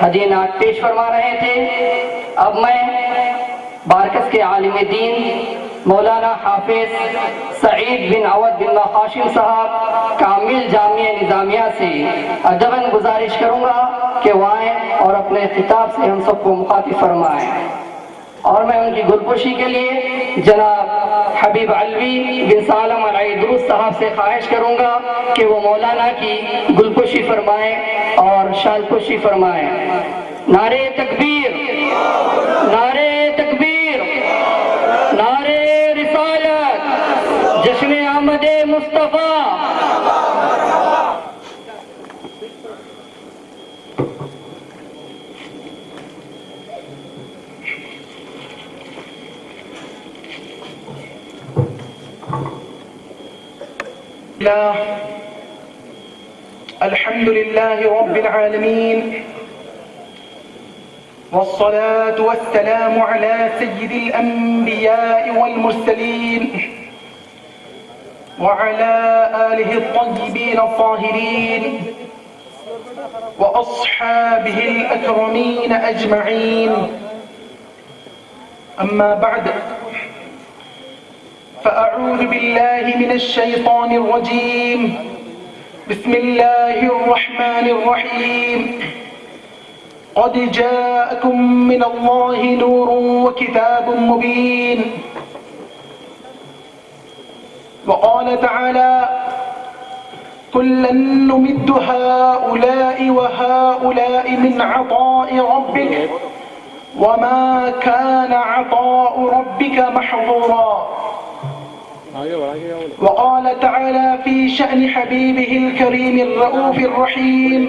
ہدینات پیش فرما رہے تھے۔ اب میں بارکس کے عالم دین مولانا حافظ سعید بن عوض بن خاشم صاحب کامل جامعہ نظامیہ سے ادباً گزارش کروں گا کہ وہ آئیں اور اپنے خطاب سے ہم سب کو مخاطب فرمائیں، اور میں ان کی گلپوشی کے لیے جناب حبیب علوی بن سالم علیہ درست صاحب سے خواہش کروں گا کہ وہ مولانا کی گلپوشی فرمائیں اور شالپوشی فرمائیں۔ نعرہ تکبیر، نعرہ تکبیر، نعرہ رسالت، جشن آمد مصطفیٰ۔ الحمد لله رب العالمين، والصلاة والسلام على سيد الأنبياء والمرسلين وعلى آله الطيبين الطاهرين وأصحابه الأكرمين أجمعين. أما بعد، فأعوذ بالله من الشيطان الرجيم. بسم الله الرحمن الرحيم. قد جاءكم من الله نور وكتاب مبين. وقال تعالى: كلا نمد هؤلاء وهؤلاء من عطاء ربك وما كان عطاء ربك محظورا. وقال تعالى في شأن حبيبه الكريم الرؤوف الرحيم: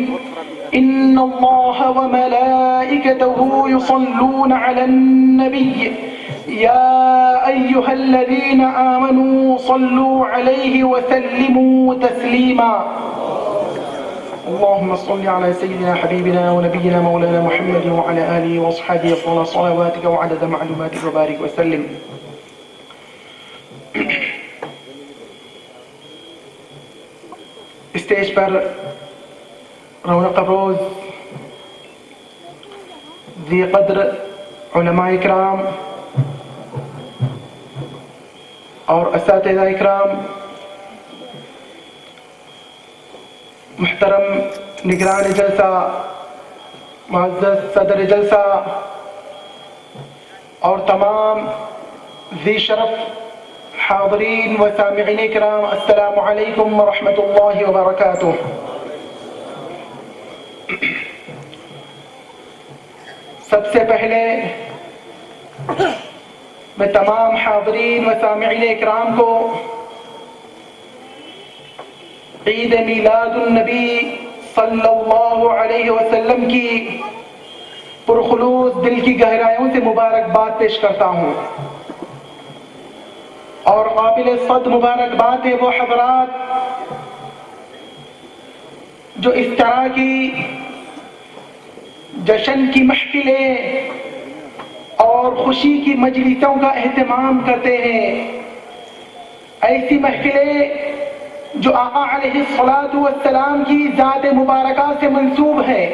إن الله وملائكته يصلون على النبي يا أيها الذين آمنوا صلوا عليه وسلموا تسليما. اللهم صل على سيدنا حبيبنا ونبينا مولانا محمد وعلى آله وأصحابه أفضل صلواتك وعدد معلوماتك وبارك وسلم. اسٹیج پر رونق افروز ذی قدر علماء اکرام اور اساتذہ اکرام، محترم نگران جلسہ، معزز صدر جلسہ اور تمام ذی شرف حاضرین و سامعین اکرام، السلام علیکم ورحمۃ اللہ وبرکاتہ۔ سب سے پہلے میں تمام حاضرین و سامعین اکرام کو عید میلاد النبی صلی اللہ علیہ وسلم کی پرخلوص دل کی گہرائیوں سے مبارکباد پیش کرتا ہوں، اور قابل صد مبارکباد ہے وہ حضرات جو اس طرح کی جشن کی محفلیں اور خوشی کی مجلسوں کا اہتمام کرتے ہیں۔ ایسی محفلیں جو آقا علیہ الصلاۃ والسلام کی ذات مبارکہ سے منسوب ہے۔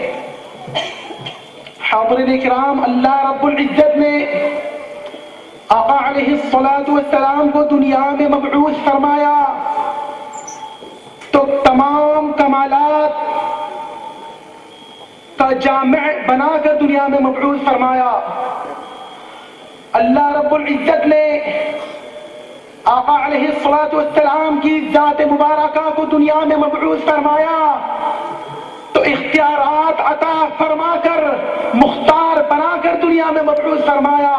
حاضرین اکرام، اللہ رب العزت نے آقا علیہ الصلاۃ والسلام کو دنیا میں مبعوث فرمایا تو تمام کمالات کا جامع بنا کر دنیا میں مبعوث فرمایا۔ اللہ رب العزت نے آقا علیہ الصلاۃ والسلام کی ذات مبارکہ کو دنیا میں مبعوث فرمایا تو اختیارات عطا فرما کر مختار بنا کر دنیا میں مبعوث فرمایا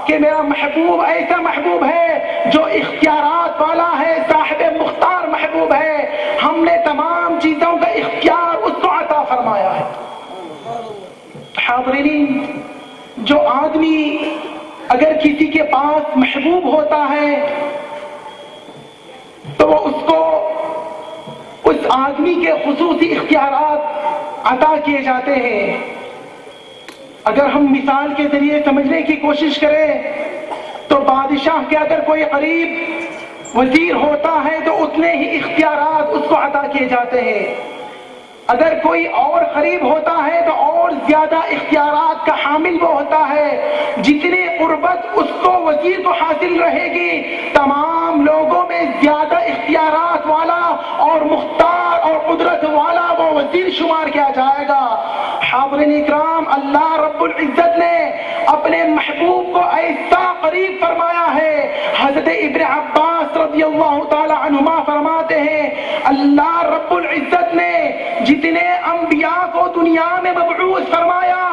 کہ میرا محبوب ایسا محبوب ہے جو اختیارات والا ہے، صاحب مختار محبوب ہے۔ ہم نے تمام چیزوں کا اختیار اس کو عطا فرمایا ہے۔ حاضرین، جو آدمی اگر کسی کے پاس محبوب ہوتا ہے تو وہ اس کو اس آدمی کے خصوصی اختیارات عطا کیے جاتے ہیں۔ اگر ہم مثال کے ذریعے سمجھنے کی کوشش کریں تو بادشاہ کے اگر کوئی قریب وزیر ہوتا ہے تو اتنے ہی اختیارات اس کو عطا کیے جاتے ہیں۔ اگر کوئی اور قریب ہوتا ہے تو اور زیادہ اختیارات کا حامل وہ ہوتا ہے. جتنی قربت اس کو وزیر کو حاصل رہے گی تمام لوگوں میں زیادہ اختیارات والا اور مختار اور قدرت والا وہ وزیر شمار کیا جائے گا. حاضرین اکرام، اللہ رب العزت نے اپنے محبوب کو ایسا قریب فرمایا ہے. حضرت ابن عباس رضی اللہ تعالی عنہما فرماتے ہیں اللہ رب العزت نے جتنے انبیاء کو دنیا میں مبعوث فرمایا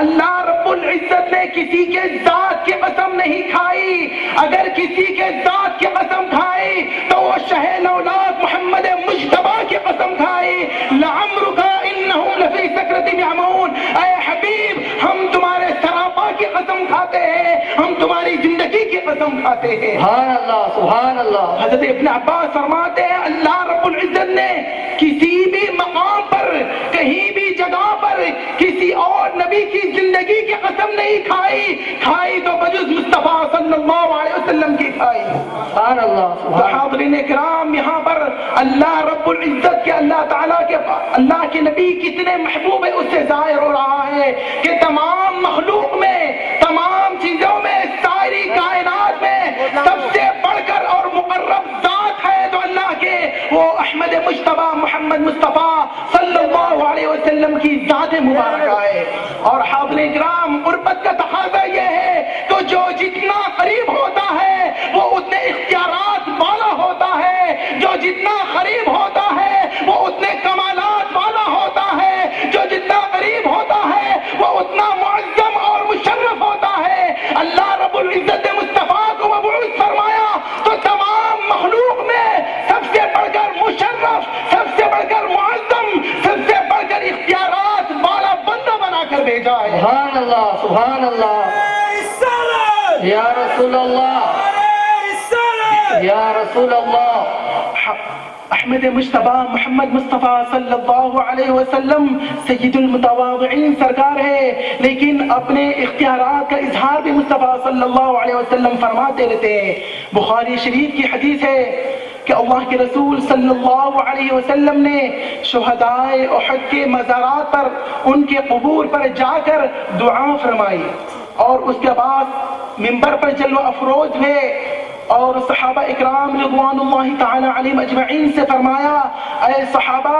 اللہ رب العزت نے کسی کے ذات کی قسم نہیں کھائی. اگر کسی کے ذات کی قسم کھائی تو وہ شہ اولاد محمد مجتبی کی قسم کھائی. لعمرک انہم لفی سکرۃ یعمہون، اے حبیب ہم تمہارے سراپا کی قسم کھاتے ہیں، ہم تمہاری زندگی کی قسم کھاتے ہیں. سبحان اللہ سبحان اللہ. حضرت ابن عباس فرماتے ہیں اللہ رب العزت نے کسی بھی مقام پر کہیں بھی جگہ پر کسی اور نبی کی زندگی کی قسم نہیں کھائی، کھائی تو بجز مصطفیٰ صلی اللہ علیہ وسلم کی کھائی. سبحان اللہ تو حاضرین اکرام، یہاں پر اللہ رب العزت کے اللہ تعالیٰ کے اللہ کے نبی کتنے محبوب ہے اس سے ظاہر ہو رہا ہے کہ تمام مخلوق میں، تمام چیزوں میں، ساری کائنات میں سب سے بڑھ کر اور مقرب ذات ہے تو اللہ کے وہ احمد مجتبی محمد مصطفیٰ صلی اللہ علیہ وسلم کی ذات مبارکہ ہے. اور حاضرین کرام، قربت کا تقاضا یہ ہے تو جو جتنا قریب ہوتا ہے وہ اتنے اختیارات والا ہوتا ہے، جو جتنا قریب ہوتا ہے وہ اتنے کمالات والا ہوتا ہے، جو جتنا قریب ہوتا ہے وہ اتنا معظم اور مشرف ہوتا ہے. اللہ رب العزت نے مصطفیٰ کو مبعوث فرمایا تو تمام مخلوق میں سب سے بڑھ کر مشرف، سب سے بڑھ کر معظم، سب سے بڑھ کر اختیارات والا بندہ بنا کر بھیجا ہے. سبحان اللہ سبحان اللہ. یا رسول اللہ یا رسول اللہ. احمد مجتبی محمد مصطفیٰ صلی اللہ علیہ وسلم سید المتواضعین سرکار ہے، لیکن اپنے اختیارات کا اظہار بھی مصطفیٰ صلی اللہ علیہ وسلم فرماتے رہتے ہیں. بخاری شریف کی حدیث ہے کہ اللہ کے رسول صلی اللہ علیہ وسلم نے شہدائے احد کے مزارات پر، ان کے قبور پر جا کر دعا فرمائی اور اس کے بعد منبر پر جلوہ افروز ہوئے اور صحابہ اکرام رضوان اللہ تعالی علیہم اجمعین سے فرمایا اے صحابہ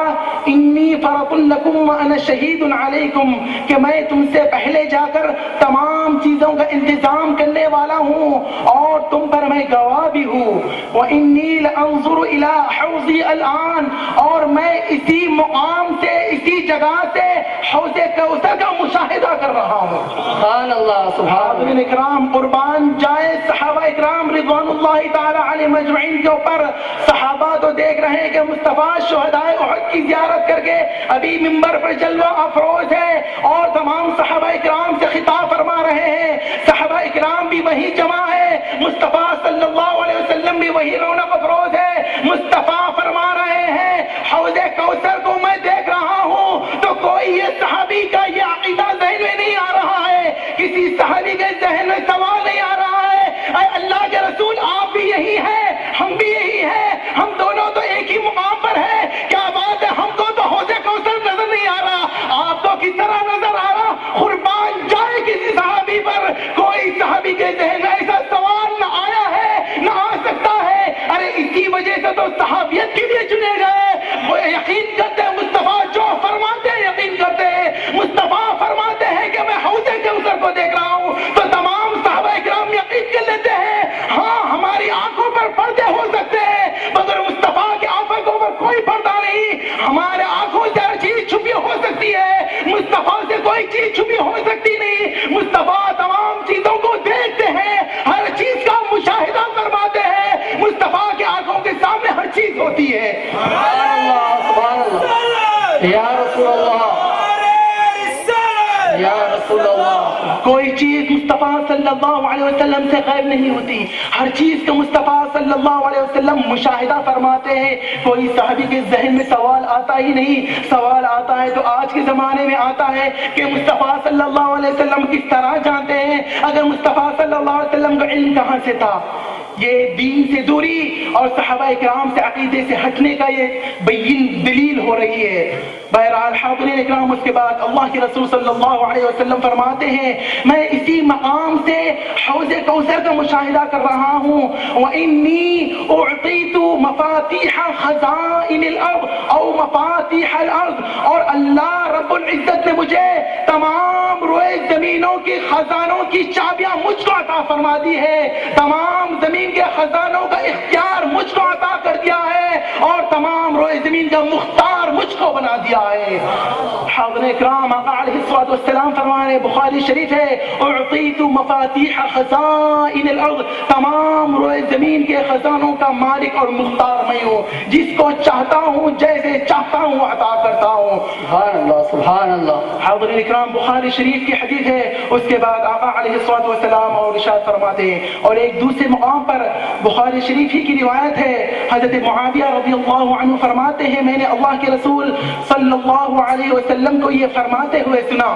انی فرط لکم وانا شہید علیکم، کہ میں تم سے پہلے جا کر تمام چیزوں کا انتظام کرنے والا ہوں اور تم پر میں گواہ بھی ہوں. وانی لانظر الی حوضی الان، اور میں اسی مقام سے، اسی جگہ سے حوض کوثر کا مشاہدہ کر رہا ہوں. سبحان اللہ سبحان اللہ. اکرام قربان جائے صحابہ اکرام رضوان اللہ تعالی علیہم اجمعین کے اوپر. صحابہ تو دیکھ رہے ہیں کہ مصطفیٰ شہدائے احد کی زیارت کر کے ابھی منبر پر جلوہ افروز ہے اور تمام صحابہ اکرام سے خطاب فرما رہے ہیں. صحابہ اکرام بھی وہی جمع ہے، مصطفیٰ صلی اللہ علیہ وسلم بھی وہی رونق افروز ہے. مصطفیٰ فرما رہے ہیں حوض کوثر کو میں دیکھ رہا ہوں تو کوئی یہ صحابی کا یہ عقیدہ ذہن میں نہیں آ رہا ہے، کسی صحابی کے ذہن میں سوال نہیں آ رہا ہے اے اللہ کے رسول آپ بھی یہی ہیں، ہم بھی یہی ہیں، ہم دونوں تو ایک ہی مقام پر ہیں، کیا بات ہے ہم کو تو حوض کوثر نظر نہیں آ رہا، آپ کو کس طرح نظر آ رہا؟ قربان جائے کسی صحابی پر کوئی صحابی کے ذہن میں ایسا سوال نہ آیا ہے نہ آ سکتا ہے. ارے اسی وجہ سے تو صحابیت کے لیے چنے گئے. وہ یقین کرتے ہیں مصطفیٰ جو فرماتے ہیں، یقین کرتے ہیں مصطفیٰ فرماتے ہیں کہ میں حوض کوثر کو دیکھ رہا ہوں تو تمام صحابہ اکرام یقین کر لیتے ہیں ہاں ہماری آنکھوں پر پردے ہو سکتے ہیں مگر مصطفیٰ کے آنکھوں پر کوئی پردہ نہیں. ہمارے آنکھوں سے ہر چیز چھپی ہو سکتی ہے، مصطفیٰ سے کوئی چیز چھپی ہو سکتی نہیں. مصطفیٰ تمام چیزوں کو دیکھتے ہیں، ہر چیز کا مشاہدہ فرماتے ہیں. مصطفیٰ کے آنکھوں کے سامنے ہر چیز ہوتی ہے. سبحان اللہ سبحان اللہ. یا رسول اللہ یا رسول اللہ. کوئی چیز مصطفیٰ صلی اللہ علیہ وسلم سے غائب نہیں ہوتی، ہر چیز کا مصطفیٰ صلی اللہ علیہ وسلم مشاہدہ فرماتے ہیں. کوئی صحابی کے ذہن میں سوال آتا ہی نہیں. سوال آتا ہے تو آج کے زمانے میں آتا ہے کہ مصطفیٰ صلی اللہ علیہ وسلم کس طرح جانتے ہیں. اگر مصطفیٰ صلی اللہ علیہ وسلم کا علم کہاں سے تھا؟ یہ دین سے دوری اور صحابہ اکرام سے عقیدے سے ہٹنے کا یہ بین دلیل ہو رہی ہے۔ بہرحال حاضرین اکرام، اس کے بعد اللہ کے رسول صلی اللہ علیہ وسلم فرماتے ہیں میں اسی مقام سے حوض کوثر کا مشاہدہ کر رہا ہوں، وَإِنِّي أُعْطِيتُ مَفَاتِيحَ خَزَائِنِ الْأَرْضِ أو مفاتیح الارض، اور اللہ رب العزت نے مجھے تمام روئے زمینوں کی خزانوں کی چابیاں مجھ کو عطا فرما دی ہے، تمام زمین کے خزانوں کا اختیار مجھ کو عطا کر دیا ہے، اور تمام روئے زمین کا مختار مجھ کو بنا دیا ہے۔ حاضرین اکرام، آقا علیہ الصلوۃ والسلام فرمانے، بخاری شریف ہے، اعطیت مفاتیح خزائن الارض، تمام روئے زمین کے خزانوں کا مالک اور مختار میں ہوں، جس کو چاہتا ہوں جیسے چاہتا ہوں عطا کرتا ہوں۔ سبحان اللہ سبحان اللہ۔ حاضرین اکرام، بخاری شریف کی حدیث ہے۔ اس کے بعد آقا علیہ الصلوۃ والسلام اور ارشاد فرماتے ہیں، اور ایک دوسرے مقام پر بخاری شریف ہی کی روایت ہے، حضرت معاویہ رضی اللہ عنہ فرماتے ہیں میں نے اللہ کے رسول صلی اللہ علیہ وسلم کو یہ فرماتے ہوئے سنا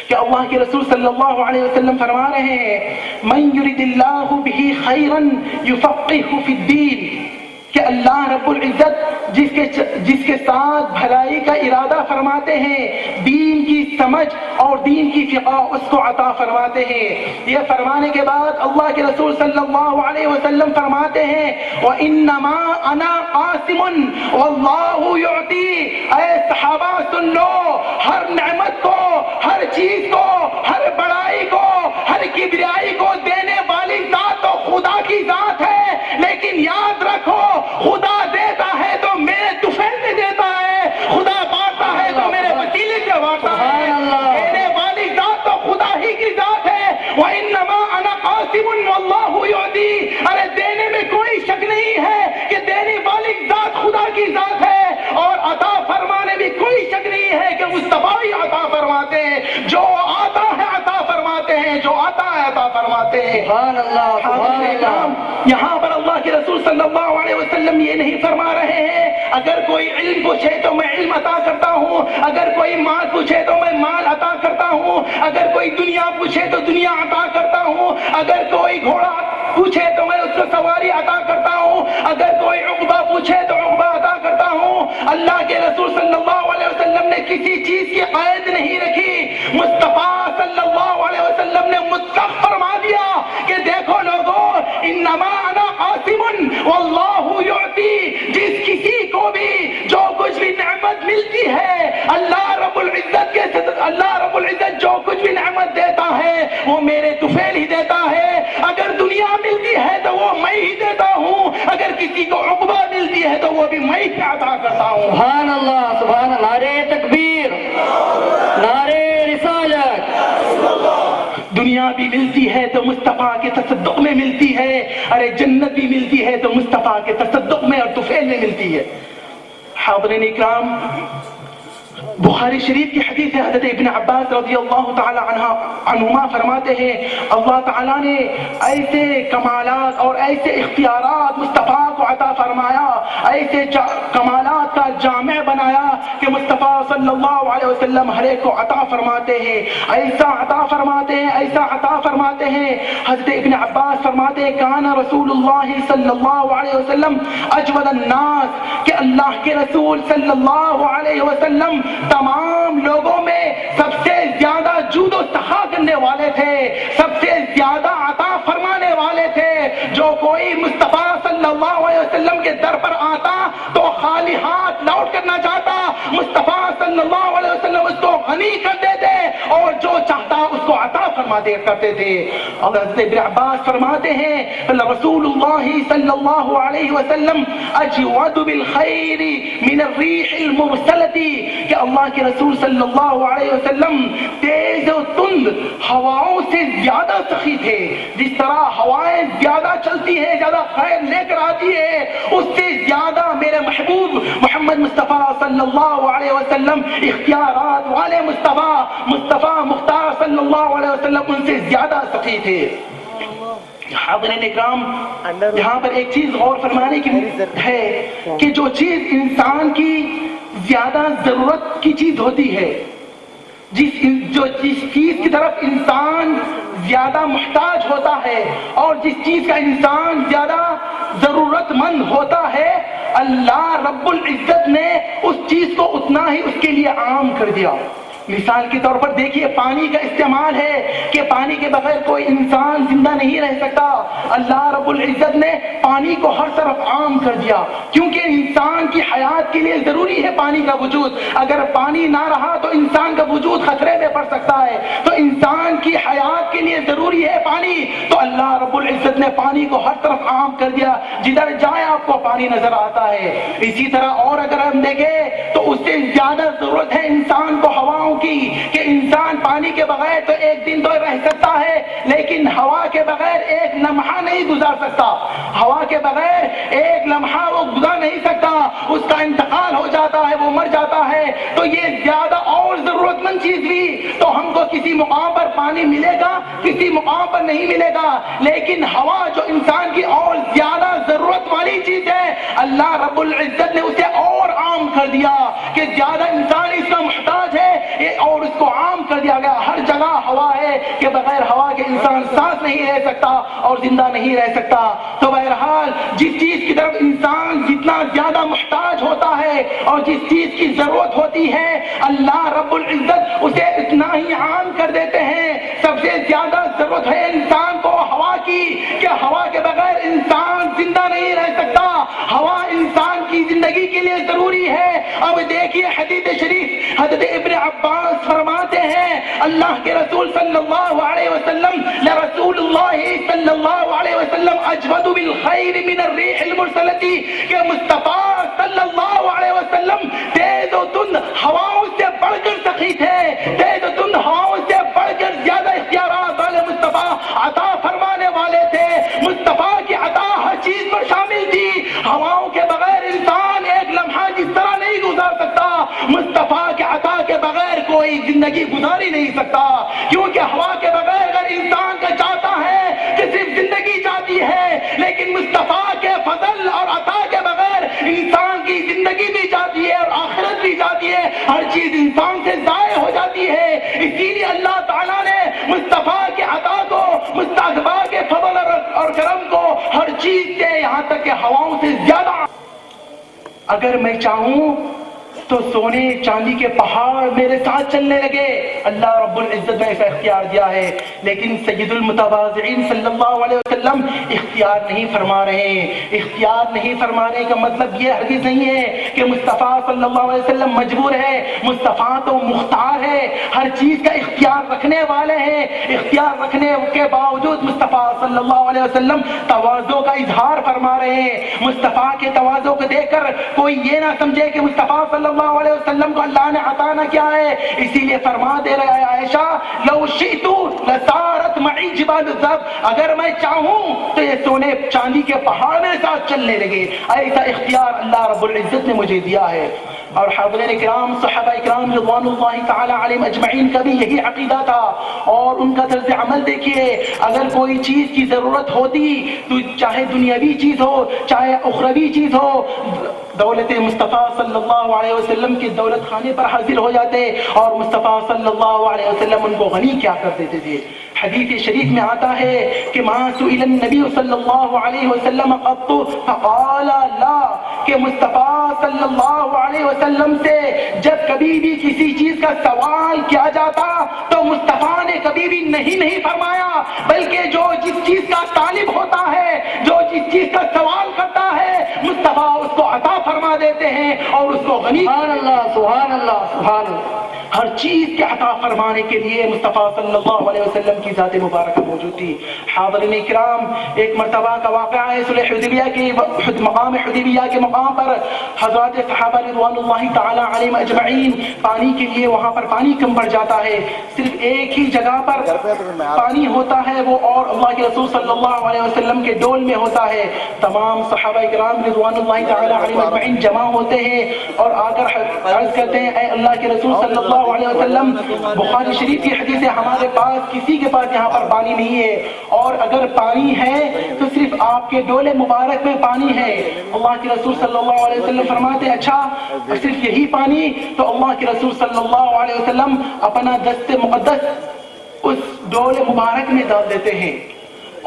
کہ اللہ کے رسول صلی اللہ علیہ وسلم فرما رہے ہیں من یرد اللہ بہ خیرا یفقہہ فی الدین، کہ اللہ رب العزت جس کے ساتھ بھلائی کا ارادہ فرماتے ہیں، دین کی سمجھ اور دین کی فقہ اس کو عطا فرماتے ہیں۔ یہ فرمانے کے بعد اللہ کے رسول صلی اللہ علیہ وسلم فرماتے ہیں وَإِنَّمَا أَنَا قَاسِمٌ وَاللَّهُ يُعْطِي، اے صحابہ سن لو، ہر نعمت کو، ہر چیز کو، ہر بڑائی کو، ہر کبریائی کو دینے والی ذات تو خدا کی ذات ہے، لیکن یاد رکھو خدا دیتا ہے تو میرے طفیل میں دیتا ہے، خدا بانٹتا ہے تو میرے وسیلے سے بانٹتا ہے، دینے والی ذات تو خدا ہی کی ذات ہے۔ وَإِنَّمَا أَنَا قَاسِمٌ وَاللَّهُ يُعْطِي، ارے دینے میں کوئی شک نہیں ہے کہ دینے والی ذات خدا کی ذات ہے، اور عطا فرمانے میں کوئی شک نہیں ہے کہ مصطفیٰ ہی عطا فرماتے ہیں، جو آتا ہے عطا فرماتے ہیں، جو آتا ہے عطا فرماتے ہیں۔ سبحان اللہ سبحان اللہ۔ یہاں پر اللہ کے رسول صلی اللہ علیہ وسلم یہ نہیں فرما رہے ہیں اگر کوئی علم پوچھے تو میں علم عطا کرتا ہوں، اگر کوئی مال پوچھے تو میں مال عطا کرتا ہوں، اگر کوئی دنیا پوچھے تو دنیا عطا کرتا ہوں، اگر کوئی گھوڑا پوچھے تو میں اس کو سواری عطا کرتا ہوں، اگر کوئی عقبہ پوچھے تو عقبہ عطا کرتا ہوں۔ اللہ کے رسول صلی اللہ علیہ وسلم نے کسی چیز کی قید نہیں رکھی، مصطفیٰ صلی اللہ علیہ وسلم نے مطلق فرما دیا کہ دیکھو لوگوں، انما انا قاسم واللہ یعطی، جس کسی کو بھی جو کچھ بھی نعمت ملتی ہے اللہ رب العزت جو کچھ بھی نعمت دیتا ہے وہ میرے طفیل ہی دیتا ہے، اگر دنیا ملتی ہے تو وہ میں ہی دیتا ہوں، اگر کسی کو عقبہ ملتی ہے تو وہ بھی میں ہی عطا کرتا ہوں۔ سبحان اللہ سبحان اللہ۔ نعرہ تکبیر، نعرہ رسالت۔ دنیا بھی ملتی ہے تو مصطفیٰ کے تصدق میں ملتی ہے، ارے جنت بھی ملتی ہے تو مصطفیٰ کے تصدق میں اور طفیل میں ملتی ہے۔ حاضرین اکرام، بخاری شریف کی حدیث ہے، حضرت ابن عباس رضی اللہ تعالی عنہما فرماتے ہیں اللہ تعالیٰ نے ایسے کمالات اور ایسے اختیارات مصطفیٰ کو عطا فرمایا، ایسے کمالات کا جامع بنایا کہ مصطفیٰ صلی اللہ علیہ وسلم ہر ایک کو عطا فرماتے ہیں، ایسا عطا فرماتے ہیں، ایسا عطا فرماتے ہیں۔ حضرت ابن عباس فرماتے ہیں کان رسول اللہ صلی اللہ علیہ وسلم اجود الناس، کہ اللہ کے رسول صلی اللہ علیہ وسلم تمام لوگوں میں سب سے زیادہ جود و سخا کرنے والے تھے، سب سے زیادہ عطا فرمانے والے تھے۔ جو کوئی مصطفیٰ صلی اللہ علیہ وسلم کے در پر آتا تو خالی ہاتھ لوٹ کرنا چاہتا، مصطفیٰ صلی اللہ علیہ وسلم اس کو غنی کر دیتے اور جو چاہتا اس کو عطا فرما دے کرتے تھے۔ اور حضرت ابن عباس فرماتے ہیں رسول اللہ صلی اللہ علیہ وسلم اجود بالخیر من الریح المرسلۃ، کہ اللہ کے رسول صلی اللہ علیہ وسلم تیز و تند ہواؤں سے زیادہ سخی تھے۔ جس طرح ہوائیں زیادہ چلتی ہیں، زیادہ خیر لے کر آتی ہے، اس سے زیادہ میرے محبوب محمد مصطفیٰ صلی اللہ علیہ وسلم اختیارات والے مصطفیٰ مختار صلی اللہ علیہ وسلم ان سے زیادہ سخی تھے۔ حاضرین اکرام، یہاں پر ایک چیز غور فرمانے کی ہے کہ جو چیز انسان کی زیادہ ضرورت کی چیز ہوتی ہے، جو جس چیز کی طرف انسان زیادہ محتاج ہوتا ہے اور جس چیز کا انسان زیادہ ضرورت مند ہوتا ہے، اللہ رب العزت نے اس چیز کو اتنا ہی اس کے لیے عام کر دیا۔ مثال کے طور پر دیکھیے پانی کا استعمال ہے کہ پانی کے بغیر کوئی انسان زندہ نہیں رہ سکتا، اللہ رب العزت نے پانی کو ہر طرف عام کر دیا، کیونکہ انسان کی حیات کے لیے ضروری ہے پانی کا وجود۔ اگر پانی نہ رہا تو انسان کا وجود خطرے میں پڑ سکتا ہے، تو انسان کی حیات کے لیے ضروری ہے پانی، تو اللہ رب العزت نے پانی کو ہر طرف عام کر دیا، جدھر جائے آپ کو پانی نظر آتا ہے۔ اسی طرح اور اگر ہم دیکھیں تو اس سے زیادہ ضرورت ہے انسان کو ہواؤں کی، کہ انسان پانی کے بغیر تو ایک دن تو رہ سکتا ہے، لیکن ہوا کے بغیر ایک لمحہ نہیں گزار سکتا، ہوا کے بغیر ایک لمحہ وہ گزار نہیں سکتا، اس کا انتقال ہو جاتا ہے، وہ مر جاتا ہے۔ تو یہ زیادہ اور ضرورت مند چیز بھی، تو ہم کو کسی مقام پر پانی ملے گا، کسی مقام پر نہیں ملے گا، لیکن ہوا جو انسان کی اور زیادہ ضرورت والی چیز ہے، اللہ رب العزت نے اسے اور عام کر دیا کہ زیادہ انسان اس کا محتاج ہے، اور اس کو عام کر دیا گیا۔ ہر جگہ ہوا ہے کہ بغیر ہوا کے انسان سانس نہیں رہ سکتا اور زندہ نہیں رہ سکتا۔ تو بہرحال جس چیز کی طرف انسان جتنا زیادہ محتاج ہوتا ہے اور جس چیز کی ضرورت ہوتی ہے، اللہ رب العزت اسے اتنا ہی عام کر دیتے ہیں۔ سب سے زیادہ ضرورت ہے انسان کو ہوا کی، کہ ہوا کے بغیر انسان زندہ نہیں رہ سکتا، ہوا انسان کی زندگی کے لیے ضروری ہے۔ اب دیکھیے حدیث شریف، حضرت ابن عباس فرماتے ہیں اللہ کے رسول صلی اللہ علیہ وسلم، لرسول اللہ صلی اللہ علیہ وسلم اجود بالخیر من الریح المرسلۃ، کہ مصطفیٰ صلی اللہ علیہ وسلم تیز و تند ہواؤں سے بڑھ کر سخی تھے، تیز و تند ہواؤں سے بڑھ کر زیادہ اختیارات والے مصطفیٰ عطا فرمانے والے تھے۔ مصطفیٰ کی عطا ہر چیز پر شامل تھی، ہواؤں کے بغیر انسان ایک لمحہ جس طرح نہیں گزار سکتا، مصطفیٰ کے عطا کے بغیر کوئی زندگی گزار ہی نہیں سکتا، کیونکہ ہوا کے بغیر اگر انسان کا چاہتا ہے کہ صرف زندگی جاتی ہے، لیکن مصطفیٰ کے فضل اور عطا کے بغیر انسان کی زندگی بھی جاتی ہے اور آخرت بھی جاتی ہے، ہر چیز انسان سے ضائع ہو جاتی ہے۔ اسی لیے اللہ تعالیٰ نے مصطفیٰ کے عطا کو، مصطفیٰ کے فضل اور کرم کو ہر چیز سے، یہاں تک کہ ہواؤں سے زیادہ، اگر میں چاہوں تو سونے چاندی کے پہاڑ میرے ساتھ چلنے لگے، اللہ رب العزت نے ایسا اختیار دیا ہے، لیکن سید المتواضعین صلی اللہ علیہ وسلم اختیار نہیں فرما رہے ہیں۔ اختیار نہیں فرمانے کا مطلب یہ ہرگز نہیں ہے کہ مصطفیٰ صلی اللہ علیہ وسلم مجبور ہے، مصطفیٰ تو مختار ہے، ہر چیز کا اختیار رکھنے والے ہیں۔ اختیار رکھنے کے باوجود مصطفیٰ صلی اللہ علیہ وسلم تواضع کا اظہار فرما رہے ہیں۔ مصطفیٰ کے تواضع کو دیکھ کر کوئی یہ نہ سمجھے کہ مصطفیٰ صلی اللہ علیہ وسلم کو اللہ نے عطا نہ کیا ہے، اسی لیے فرما دے رہے ہیں عائشہ، لو شئت لسارت معی جبال الذهب، اگر میں چاہوں تو یہ سونے چاندی کے پہاڑ میرے ساتھ چلنے لگے، ایسا اختیار اللہ رب العزت نے مجھے دیا ہے۔ اور حاضرین اکرام، صحابہ اکرام رضوان اللہ تعالی علیہم اجمعین کا بھی یہی عقیدہ تھا، اور ان کا طرز عمل دیکھیے، اگر کوئی چیز کی ضرورت ہوتی تو چاہے دنیاوی چیز ہو چاہے اخروی چیز ہو، دولت مصطفیٰ صلی اللہ علیہ وسلم کی دولت خانے پر حاضر ہو جاتے اور مصطفیٰ صلی اللہ علیہ وسلم ان کو غنی کیا کر دیتے تھے۔ حدیث شریف میں آتا ہے کہ ما سئل النبی صلی اللہ علیہ وسلم قط فقال لا، کہ مصطفیٰ صلی اللہ علیہ وسلم سے جب کبھی بھی کسی چیز کا سوال کیا جاتا تو مصطفیٰ نے کبھی بھی نہیں فرمایا، بلکہ جو جس چیز کا طالب ہوتا ہے، جو جس چیز کا سوال کرتا ہے، مصطفیٰ اس کو عطا فرما دیتے ہیں اور اس کو غنی۔ سبحان اللہ، سبحان اللہ، سبحان اللہ۔ ہر چیز کے عطا فرمانے کے لیے مصطفیٰ صلی اللہ علیہ وسلم کی ذات مبارکہ موجود تھی۔ حاضرین اکرام، ایک مرتبہ کا واقعہ ہے صلح حدیبیہ کے مقام حدیبیہ کے مقام پر حضرات صحابہ رضوان اللہ تعالی علیہم اجمعین پانی کے لیے وہاں پر پانی کم پڑ جاتا ہے، صرف ایک ہی جگہ پر پانی ہوتا ہے، وہ اور اللہ کے رسول صلی اللہ علیہ وسلم کے ڈول میں ہوتا ہے۔ تمام صحابہ کرام رضوان اللہ تعالی علیہم اجمعین جمع ہوتے ہیں اور آ کر عرض کرتے ہیں، اے اللہ کے رسول صلی اللہ اللہ علیہ وسلم، بخاری شریف کی حدیث ہے، ہمارے پاس کسی کے پاس یہاں پر پانی نہیں ہے، اور اگر پانی ہے تو صرف آپ کے ڈولے مبارک میں پانی ہے۔ اللہ کے رسول صلی اللہ علیہ وسلم فرماتے ہیں اچھا صرف یہی پانی؟ تو اللہ کے رسول صلی اللہ علیہ وسلم اپنا دست مقدس اس ڈول مبارک میں ڈال دیتے ہیں،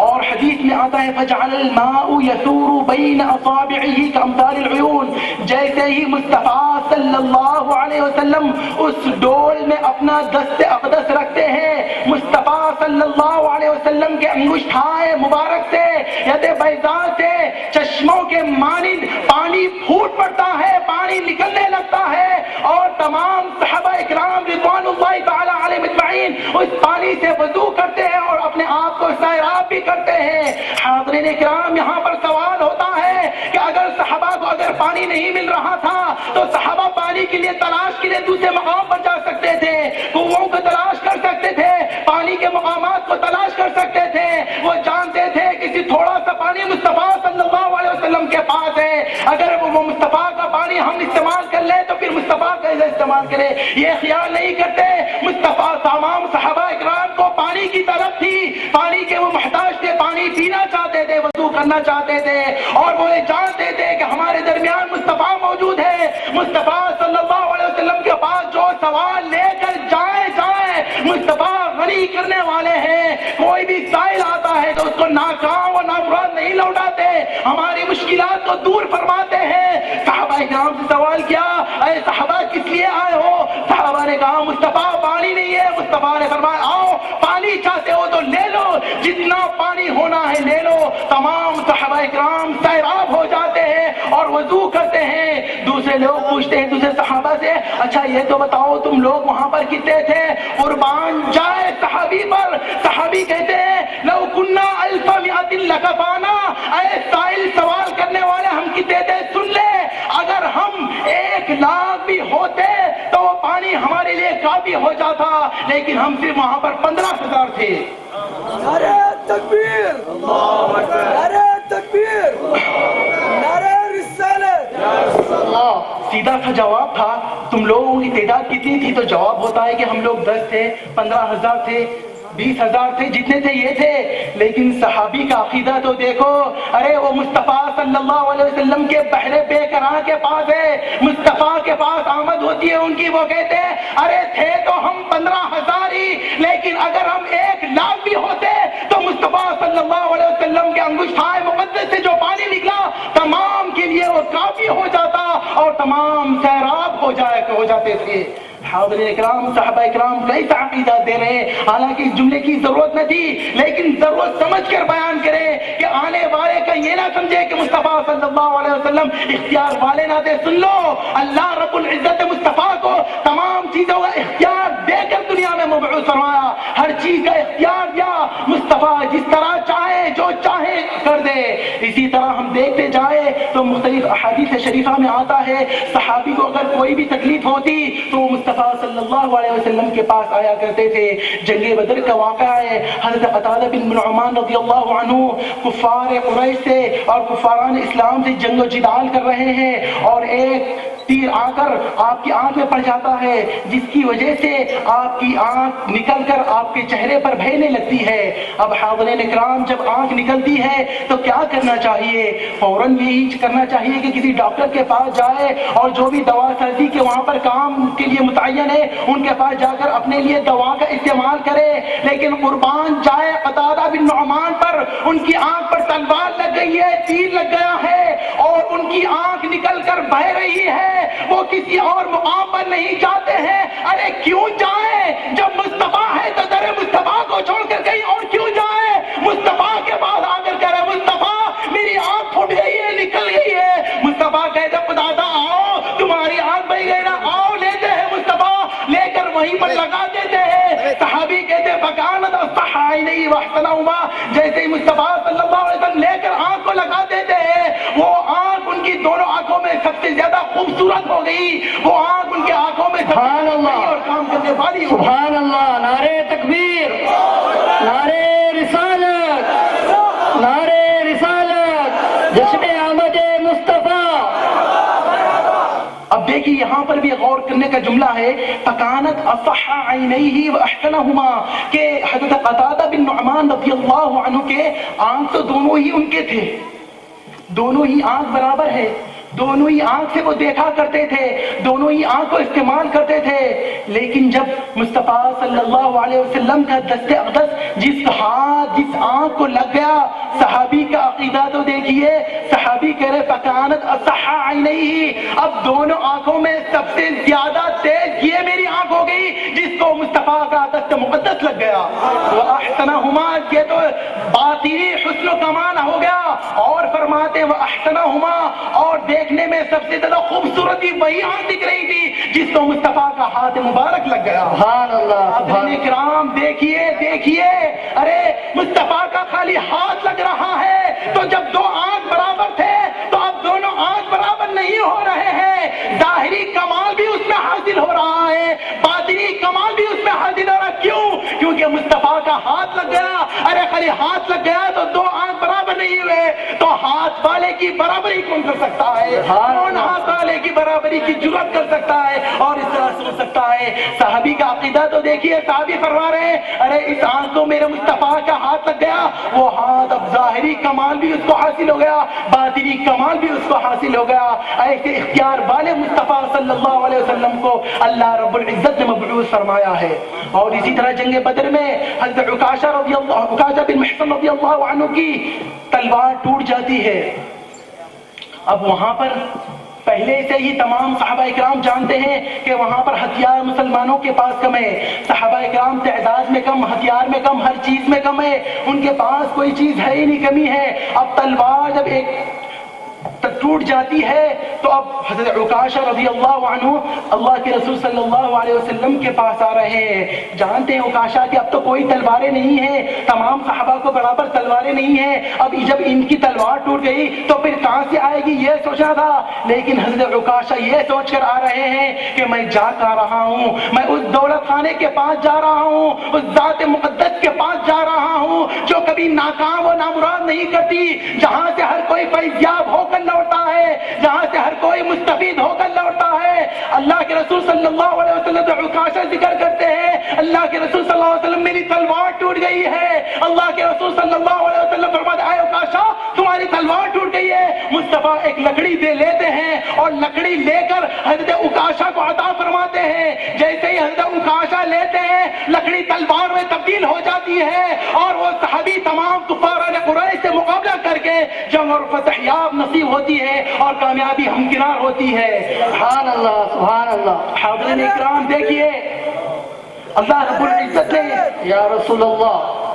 اور حدیث میں آتا ہے فَجَعَلَ الْمَاءُ يَثُورُ بَيْنَ أَصَابِعِهِ كَأَمْثَالِ الْعُيُونِ، جیسے ہی مصطفیٰ صلی اللہ علیہ وسلم اس ڈول میں اپنا دست اقدس رکھتے ہیں، مصطفیٰ صلی اللہ علیہ وسلم کے انگشتائے مبارک سے، ید بیضاء سے چشموں کے مانند پانی پھوٹ پڑتا ہے، پانی نکلنے لگتا ہے، اور تمام صحابہ اکرام رضوان اللہ تعالی علیہم اجمعین اس پانی سے وضو کرتے ہیں اور اپنے آپ کو سیراب بھی کرتے ہیں۔ حاضرین اکرام، یہاں پر سوال ہوتا ہے کہ اگر صحابہ کو اگر پانی نہیں مل رہا تھا تو صحابہ پانی کے لیے تلاش کے لیے دوسرے مقام پر جا سکتے تھے، کنووں کو تلاش کر سکتے تھے، پانی کے مقامات کو تلاش کر سکتے تھے، وہ جانتے تھے کہ تھوڑا سا پانی مصطفیٰ صلی اللہ علیہ وسلم کے پاس ہے، اگر وہ مصطفیٰ کا پانی ہم استعمال کر لیں تو پھر مصطفیٰ کیسے استعمال کرے، یہ خیال نہیں کرتے۔ مصطفیٰ تمام صحابہ اکرام کو پانی کی طلب تھی، پانی کے وہ محتاج تھے، پانی پینا چاہتے تھے، وضو کرنا چاہتے تھے، اور وہ جانتے تھے کہ ہمارے درمیان مصطفیٰ موجود ہے، مصطفیٰ صلی اللہ علیہ وسلم کے پاس جو سوال لے کر جائیں مصطفیٰ غنی کرنے والے ہیں، کوئی بھی سائل آتا ہے تو اس کو ناکام و نامراد نہیں لوٹاتے، ہماری مشکلات کو دور فرماتے ہیں۔ صحابہ اکرام سے سوال کیا، اے صحابہ کس لیے آئے ہو؟ صحابہ نے کہا مصطفیٰ پانی نہیں ہے۔ مصطفیٰ نے فرمایا آؤ پانی چاہتے ہو تو لے لو، جتنا پانی ہونا ہے لے لو۔ تمام صحابہ اکرام سیراب ہو جاتے ہیں اور وضو کرتے ہیں۔ دوسرے لوگ پوچھتے ہیں دوسرے صحابہ سے اچھا یہ تو بتاؤ تم لوگ وہاں پر کتنے تھے؟ قربان جائے صحابی پر، صحابی کہتے ہیں لو کننا الف مئات لکفانا، اے سائل سوال کرنے والے ہم کتنے تھے سن لے، اگر ہم 1,00,000 بھی ہوتے تو وہ پانی ہمارے لیے کافی ہو جاتا، لیکن ہم صرف وہاں پر 15,000 تھے۔ نعرہ تکبیر، نعرہ تکبیر، نعرہ رسالت۔ سیدھا سا جواب تھا تم لوگوں کی تعداد کتنی تھی؟ تو جواب ہوتا ہے کہ ہم لوگ 10 تھے، 15,000 تھے، 20,000 تھے، جتنے تھے یہ تھے۔ لیکن صحابی کا عقیدہ تو دیکھو، ارے وہ مصطفیٰ صلی اللہ علیہ وسلم کے بحر بے قرار کے پاس ہے، مصطفیٰ کے پاس آمد ہوتی ہے ان کی، وہ کہتے ہیں ارے تھے تو ہم 15,000 ہی، لیکن اگر ہم 1,00,000 بھی ہوتے تو مصطفیٰ صلی اللہ علیہ وسلم کے انگشتائے مقدس سے جو پانی نکلا تمام کے لیے وہ کافی ہو جاتا اور تمام سیراب ہو جاتے تھے۔ حاضرین اکرام، صحابہ اکرام کیسا عقیدہ دے رہے ہیں، حالانکہ اس جملے کی ضرورت نہ تھی، لیکن ضرورت سمجھ کر بیان کرے کہ آنے والے کا یہ نہ سمجھے کہ مصطفیٰ صلی اللہ علیہ وسلم اختیار والے نہ تھے۔ سن لو، اللہ رب العزت مصطفیٰ کو تمام چیزوں کا اختیار دے کر دنیا میں مبعوث فرمایا، ہر چیز کا اختیار دیا۔ مصطفیٰ جس طرح چاہے جو چاہے کر دے۔ اسی طرح ہم دیکھتے جائے تو مختلف احادیث شریفہ میں آتا ہے صحابی کو اگر کوئی بھی تکلیف ہوتی تو وہ مصطفیٰ صلی اللہ علیہ وسلم کے پاس آیا کرتے تھے۔ جنگ بدر کا واقعہ ہے، حضرت قتادہ بن نعمان رضی اللہ عنہ کفار قریش سے اور کفاران اسلام سے جنگ و جدال کر رہے ہیں، اور ایک تیر آ کر آپ کی آنکھ میں پڑ جاتا ہے، جس کی وجہ سے آپ کی آنکھ نکل کر آپ کے چہرے پر بہنے لگتی ہے۔ اب حاضرین اکرام، جب آنکھ نکلتی ہے تو کیا کرنا چاہیے؟ فوراً یہی کرنا چاہیے کہ کسی ڈاکٹر کے پاس جائے اور جو بھی دوا سردی کے وہاں پر کام کے لیے متعین ہے ان کے پاس جا کر اپنے لیے دوا کا استعمال کرے۔ لیکن قربان جائے قتادہ بن نعمان پر، ان کی آنکھ پر تلوار لگ گئی ہے، تیر لگ گیا ہے اور ان کی آنکھ نکل کر بہ رہی ہے، وہ کسی اور مقام پر نہیں جاتے ہیں۔ ارے کیوں جائیں؟ جب مصطفیٰ ہے تو در مصطفیٰ کو چھوڑ کر کہیں اور کیوں جائیں؟ مصطفیٰ کے پاس آ کر کہہ رہے مصطفیٰ میری آنکھ پھٹ گئی ہے، نکل گئی ہے۔ مصطفیٰ کہتے قتادہ آؤ، تمہاری آنکھ بہ گئی نا، آؤ لیتے ہیں۔ مصطفیٰ لے کر وہیں پر لگا دیتے ہیں۔ صحابی کہتے فکانت اصطحا الیہ واحسنہما، جیسے ہی مصطفیٰ صلی اللہ علیہ وسلم لے کر آنکھ کو لگا دیتے ہیں، وہ آنکھ ان کی دونوں آنکھوں میں سب سے زیادہ خوبصورت ہو گئی، وہ آنکھ ان کے آنکھوں میں سبحان اللہ اور کام کرنے والی ہو۔ سبحان اللہ، نعرہ تکبیر، نعرہ رسالت، نعرہ رسالت، جشن آمد مصطفیٰ۔ اب دیکھیں دیکھیے یہاں پر بھی غور کرنے کا جملہ ہے فکانت اصح عینیہ واحسنہما، کہ حضرت قتادہ بن نعمان رضی اللہ عنہ کے آنکھ تو دونوں ہی ان کے تھے، دونوں ہی آنکھ برابر ہے، دونوں ہی آنکھ سے وہ دیکھا کرتے تھے، دونوں ہی آنکھ کو استعمال کرتے تھے، لیکن جب مصطفیٰ صلی اللہ علیہ وسلم کا دست اقدس جس ہاتھ جس آنکھ کو لگ گیا، صحابی کا عقیدہ تو دیکھیے، صحابی کہہ رہے فکانت اصح عینیہ، اب دونوں آنکھوں میں سب سے زیادہ تیز یہ میری آنکھ ہو گئی جس کو مصطفیٰ کا دست مقدس لگ گیا، واحسنہما، یہ تو باطنی حسن و کمال ہو گیا، اور فرماتے واحسنہما، اور دیکھنے میں سب سے زیادہ خوبصورتی وہی آنکھ دکھ رہی تھی جس کو مصطفیٰ کا ہاتھ مبارک لگ گیا۔ سبحان اللہ، حضرات کرام دیکھیے دیکھیے، ارے مصطفیٰ کا خالی ہاتھ لگ رہا ہے تو جب دو آنکھ برابر تھے تو اب دونوں آنکھ برابر نہیں ہو رہے ہیں، ظاہری کمال بھی اس میں حاصل ہو رہا ہے، باطنی کمال بھی اس میں حاصل ہو رہا ہے، کیوں؟ کیونکہ مصطفیٰ کا ہاتھ لگ گیا، ارے خالی ہاتھ لگ گیا تو دو آنکھ برابر نہیں ہوئے، تو ہاتھ والے کی برابری کون کر سکتا ہے؟ کون ہاتھ والے کی برابری کی جرات کر سکتا ہے اور اس طرح سن سکتا ہے؟ صحابی کا عقیدہ تو دیکھیے، صحابی فرما رہے ہیں ارے اس آنکھ کو میرے مصطفیٰ کا ہاتھ لگ گیا، وہ ہاتھ اب ظاہری کمال بھی اس کو حاصل ہو گیا، باطنی کمال بھی اس کو حاصل ہو گیا۔ ایسے اختیار والے مصطفیٰ صلی اللہ علیہ وسلم کو اللہ رب العزت نے مبعوث فرمایا ہے۔ اور اسی طرح جنگ بدر میں حضرت عکاشہ بن محصن رضی اللہ عنہ کی تلوار ٹوٹ جاتی ہے۔ اب وہاں پر پہلے سے ہی تمام صحابہ اکرام جانتے ہیں کہ وہاں پر ہتھیار مسلمانوں کے پاس کم ہے، صحابہ اکرام تعداد میں کم، ہتھیار میں کم، ہر چیز میں کم ہے، ان کے پاس کوئی چیز ہے ہی نہیں، کمی ہے۔ اب تلوار جب ایک ٹوٹ جاتی ہے تو اب حضرت عکاشہ رضی اللہ عنہ اللہ کے رسول صلی اللہ علیہ وسلم کے پاس آ رہے ہیں، جانتے ہیں عکاشہ کہ اب تو کوئی تلواریں نہیں ہیں، تمام صحابہ کو برابر تلواریں نہیں ہیں، اب جب ان کی تلوار ٹوٹ گئی تو پھر کہاں سے آئے گی یہ سوچا تھا، لیکن حضرت عکاشہ یہ سوچ کر آ رہے ہیں کہ میں جا کر رہا ہوں، میں اس دولت خانے کے پاس جا رہا ہوں، اس ذات مقدس کے پاس جا رہا ہوں جو کبھی ناکام و نامراد نہیں کرتی، جہاں سے ہر کوئی فیضیاب ہو کر لوٹتا ہے، جہاں سے ہر کوئی مستفید ہو کر لوٹتا ہے۔ اللہ کے رسول صلی اللہ علیہ وسلم تو عکاشہ ذکر کرتے ہیں اللہ کے رسول صلی اللہ علیہ وسلم میری تلوار ٹوٹ گئی ہے، اللہ کے رسول صلی اللہ علیہ وسلم فرماتے ہیں اے عکاشہ تمہاری تلوار ٹوٹ گئی ہے۔ مصطفیٰ ایک لکڑی دے لیتے ہیں اور لکڑی لے کر حضرت عکاشہ کو عطا فرماتے ہیں، جیسے ہی حضرت عکاشہ لیتے ہیں لکڑی تلوار میں تبدیل ہو جاتی ہے اور وہ صحابی تمام کفاران قریش سے مقابلہ کر کے جنگ اور فتح یاب نصیب ہوتی ہے اور کامیابی ہمکنار ہوتی ہے۔ سبحان اللہ، سبحان اللہ۔ حاضرین اکرام دیکھیے اللہ رب العزت نے یا رسول اللہ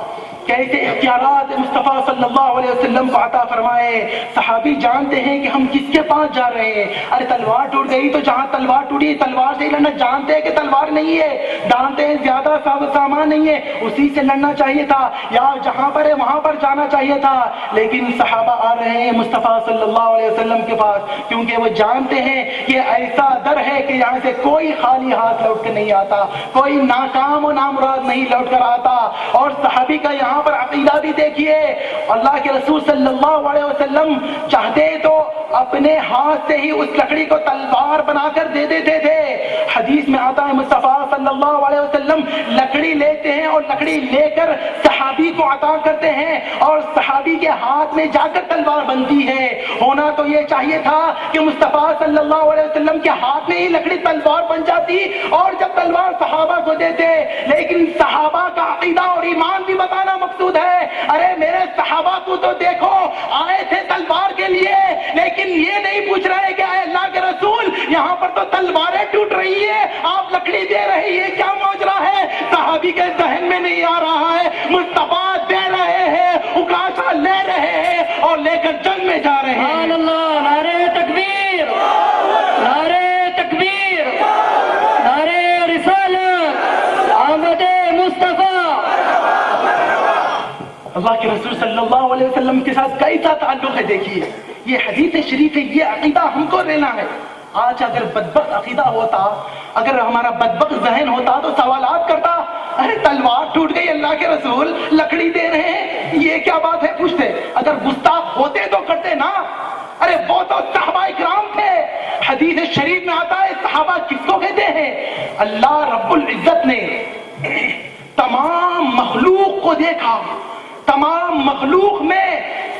کیسے اختیارات مصطفیٰ صلی اللہ علیہ وسلم کو عطا فرمائے۔ صحابی جانتے ہیں کہ ہم کس کے پاس جا رہے ہیں، ارے تلوار ٹوٹ گئی تو جہاں تلوار ٹوٹی تلوار سے ہی لڑنا، جانتے ہیں کہ تلوار نہیں ہے، جانتے ہیں زیادہ سامان نہیں ہے، اسی سے لڑنا چاہیے تھا، یا جہاں پر ہے وہاں پر جانا چاہیے تھا، لیکن صحابہ آ رہے ہیں مصطفیٰ صلی اللہ علیہ وسلم کے پاس کیونکہ وہ جانتے ہیں یہ ایسا در ہے کہ یہاں سے کوئی خالی ہاتھ لوٹ کے نہیں آتا، کوئی ناکام و نامراد نہیں لوٹ کر آتا۔ اور صحابی کا یہاں پر عقیدہ بھی دیکھیے، اللہ کے رسول صلی اللہ علیہ وسلم چاہتے تو اپنے ہاتھ سے ہی اس لکڑی کو تلوار بنا کر دے دیتے تھے۔ حدیث میں آتا ہے مصطفیٰ صلی اللہ علیہ وسلم لکڑی لیتے ہیں اور لکڑی لے کر صحابی کو عطا کرتے ہیں اور صحابی کے ہاتھ میں جا کر تلوار بنتی ہے۔ ہونا تو یہ چاہیے تھا کہ مصطفیٰ صلی اللہ علیہ وسلم کے ہاتھ میں ہی لکڑی تلوار بن جاتی اور جب تلوار صحابہ کو دیتے، لیکن صحابہ کا عقیدہ اور ایمان بھی بتانا مقصود ہے۔ ارے میرے صحابہ کو تو دیکھو آئے تھے تلوار کے لیے، لیکن یہ نہیں پوچھ رہے کہ اے اللہ کے رسول یہاں پر تو تلواریں ٹوٹ رہی ہے، آپ لکڑی دے رہے ہیں، یہ کیا ماجرا ہے؟ صحابی کے ذہن میں نہیں آ رہا ہے، مصطفیٰ دے رہے ہیں، عکاشہ لے رہے ہیں اور لے کر جنگ میں جا رہے ہیں۔ سبحان اللہ، نعرہ تکبیر، نعرہ تکبیر، نعرہ رسالت، آمد مصطفیٰ۔ اللہ کے رسول صلی اللہ علیہ وسلم کے ساتھ کیسا تعلق ہے دیکھیے، یہ حدیث شریف ہے، یہ عقیدہ ہم کو لینا ہے۔ آج اگر بدبخت عقیدہ ہوتا، اگر ہمارا بدبخت ذہن ہوتا تو سوالات کرتا، ارے تلوار ٹوٹ گئی اللہ کے رسول لکڑی دے رہے ہیں، یہ کیا بات ہے؟ پوچھتے، اگر گستاخ ہوتے تو کرتے نا، ارے وہ تو صحابہ اکرام تھے۔ حدیث شریف میں آتا ہے صحابہ کس کو کہتے ہیں؟ اللہ رب العزت نے تمام مخلوق کو دیکھا، تمام مخلوق میں